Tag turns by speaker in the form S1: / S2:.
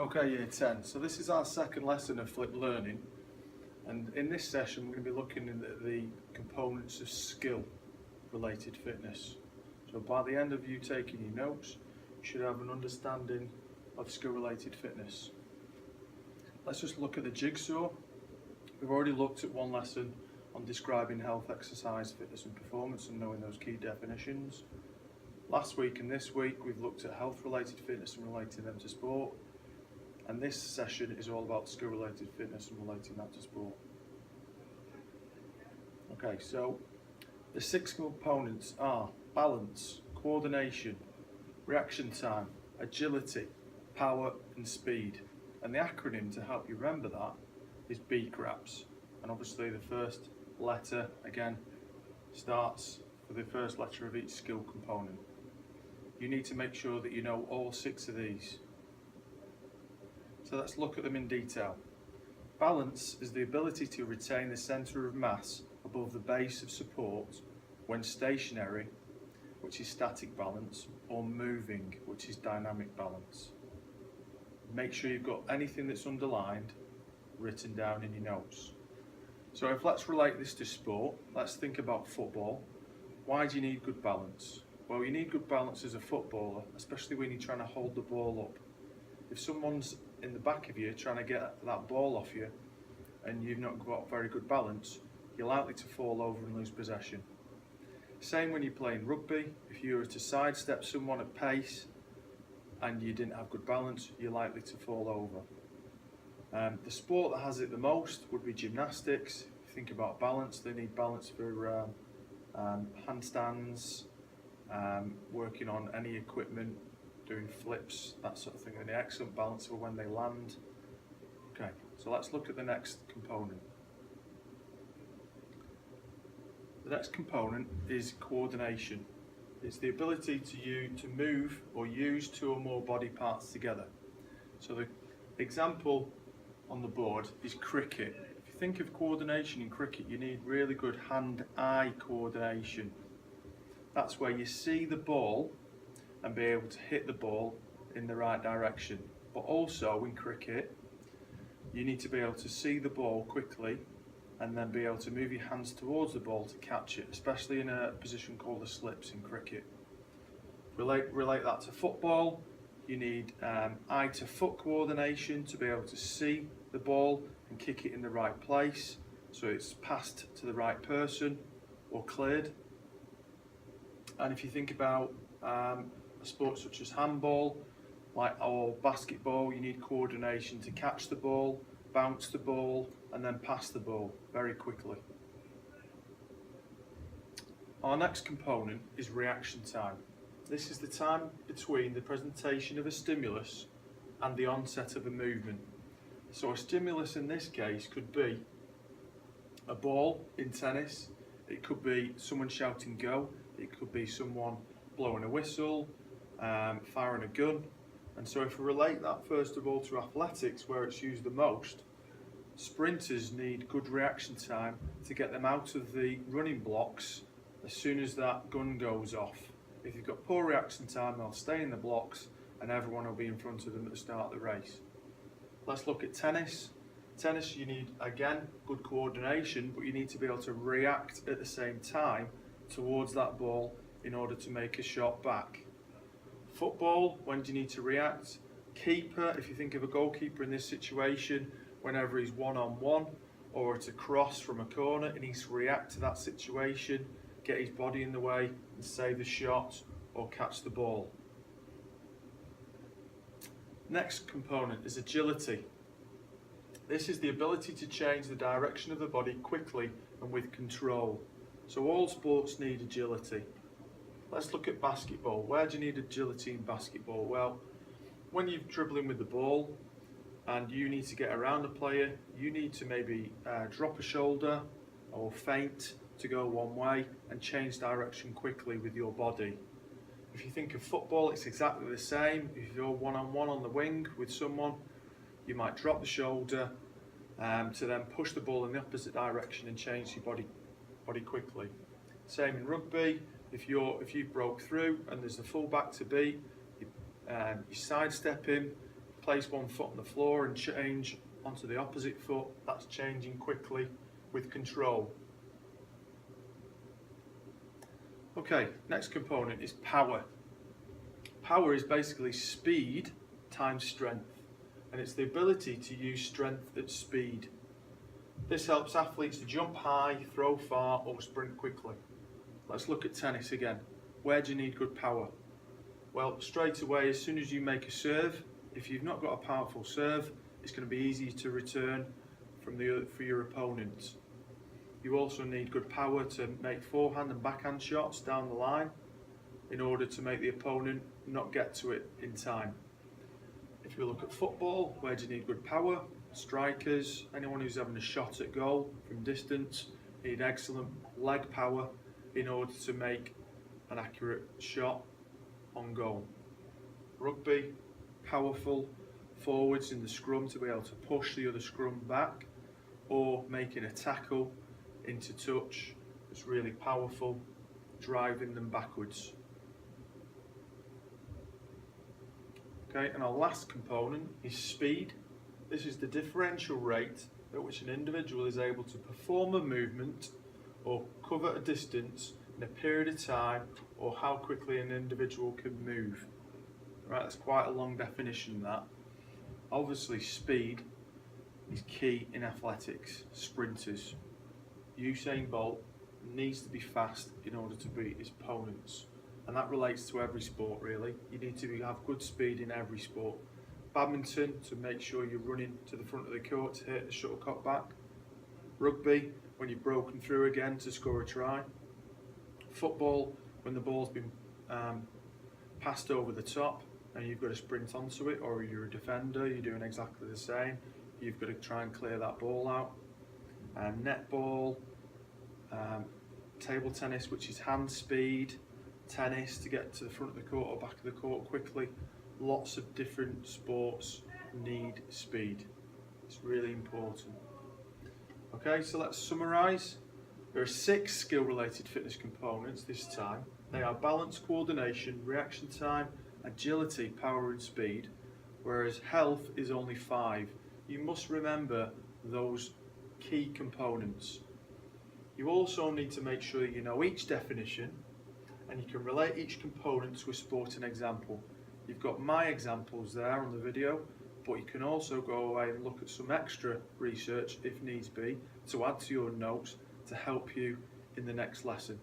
S1: Okay, Year 10. So this is our second lesson of flipped learning, and in this session we're going to be looking at the components of skill-related fitness. So by the end of you taking your notes, you should have an understanding of skill-related fitness. Let's just look at the jigsaw. We've already looked at one lesson on describing health, exercise, fitness and performance and knowing those key definitions. Last week and this week we've looked at health-related fitness and relating them to sport. And this session is all about skill-related fitness and relating that to sport. Okay, so the 6 components are balance, coordination, reaction time, agility, power and speed. And the acronym to help you remember that is BCRAPS. And obviously the first letter, again, starts with the first letter of each skill component. You need to make sure that you know all 6 of these. So let's look at them in detail. Balance is the ability to retain the centre of mass above the base of support when stationary, which is static balance, or moving, which is dynamic balance. Make sure you've got anything that's underlined written down in your notes. So if let's relate this to sport, let's think about football. Why do you need good balance? Well, you need good balance as a footballer, especially when you're trying to hold the ball up. If someone's in the back of you trying to get that ball off you and you've not got very good balance, you're likely to fall over and lose possession. Same when you're playing rugby. If you were to sidestep someone at pace and you didn't have good balance, you're likely to fall over. The sport that has it the most would be gymnastics. If you think about balance, they need balance for handstands, working on any equipment, doing flips, that sort of thing. They need excellent balance for when they land. Okay, so let's look at the next component. The next component is coordination. It's the ability to move or use 2 or more body parts together. So the example on the board is cricket. If you think of coordination in cricket, you need really good hand-eye coordination. That's where you see the ball and be able to hit the ball in the right direction. But also in cricket, you need to be able to see the ball quickly and then be able to move your hands towards the ball to catch it, especially in a position called the slips in cricket. Relate that to football. You need eye to foot coordination to be able to see the ball and kick it in the right place so it's passed to the right person or cleared. And if you think about a sport such as handball, or basketball, you need coordination to catch the ball, bounce the ball, and then pass the ball very quickly. Our next component is reaction time. This is the time between the presentation of a stimulus and the onset of a movement. So a stimulus in this case could be a ball in tennis, it could be someone shouting go, it could be someone blowing a whistle, firing a gun. And so if we relate that first of all to athletics, where it's used the most, sprinters need good reaction time to get them out of the running blocks as soon as that gun goes off. If you've got poor reaction time, they'll stay in the blocks and everyone will be in front of them at the start of the race. Let's look at tennis. Tennis, you need, again, good coordination, but you need to be able to react at the same time towards that ball in order to make a shot back. Football, when do you need to react? Keeper, if you think of a goalkeeper in this situation, whenever he's one-on-one or it's a cross from a corner, he needs to react to that situation, get his body in the way and save the shot or catch the ball. Next component is agility. This is the ability to change the direction of the body quickly and with control. So all sports need agility. Let's look at basketball. Where do you need agility in basketball? Well, when you're dribbling with the ball and you need to get around a player, you need to maybe drop a shoulder or feint to go one way and change direction quickly with your body. If you think of football, it's exactly the same. If you're one-on-one on the wing with someone, you might drop the shoulder to then push the ball in the opposite direction and change your body quickly. Same in rugby. If you broke through and there's a full back to beat, you sidestep him, place one foot on the floor and change onto the opposite foot. That's changing quickly with control. Okay, next component is power. Power is basically speed times strength, and it's the ability to use strength at speed. This helps athletes to jump high, throw far, or sprint quickly. Let's look at tennis again. Where do you need good power? Well, straight away, as soon as you make a serve, if you've not got a powerful serve, it's going to be easy to return for your opponent. You also need good power to make forehand and backhand shots down the line in order to make the opponent not get to it in time. If you look at football, where do you need good power? Strikers, anyone who's having a shot at goal from distance, need excellent leg power in order to make an accurate shot on goal. Rugby, powerful forwards in the scrum to be able to push the other scrum back, or making a tackle into touch that's really powerful, driving them backwards. Okay, and our last component is speed. This is the differential rate at which an individual is able to perform a movement or cover a distance in a period of time, or how quickly an individual can move. Right, that's quite a long definition, that. Obviously, speed is key in athletics. Sprinters. Usain Bolt needs to be fast in order to beat his opponents. And that relates to every sport, really. You need to have good speed in every sport. Badminton, to make sure you're running to the front of the court to hit the shuttlecock back. Rugby, when you've broken through again to score a try. Football, when the ball's been passed over the top and you've got to sprint onto it, or you're a defender, you're doing exactly the same. You've got to try and clear that ball out. And netball, table tennis, which is hand speed, tennis to get to the front of the court or back of the court quickly. Lots of different sports need speed. It's really important. Okay, so let's summarise. There are 6 skill-related fitness components this time. They are balance, coordination, reaction time, agility, power and speed, whereas health is only 5. You must remember those key components. You also need to make sure you know each definition and you can relate each component to a sporting example. You've got my examples there on the video, but you can also go away and look at some extra research if needs be to add to your notes to help you in the next lesson.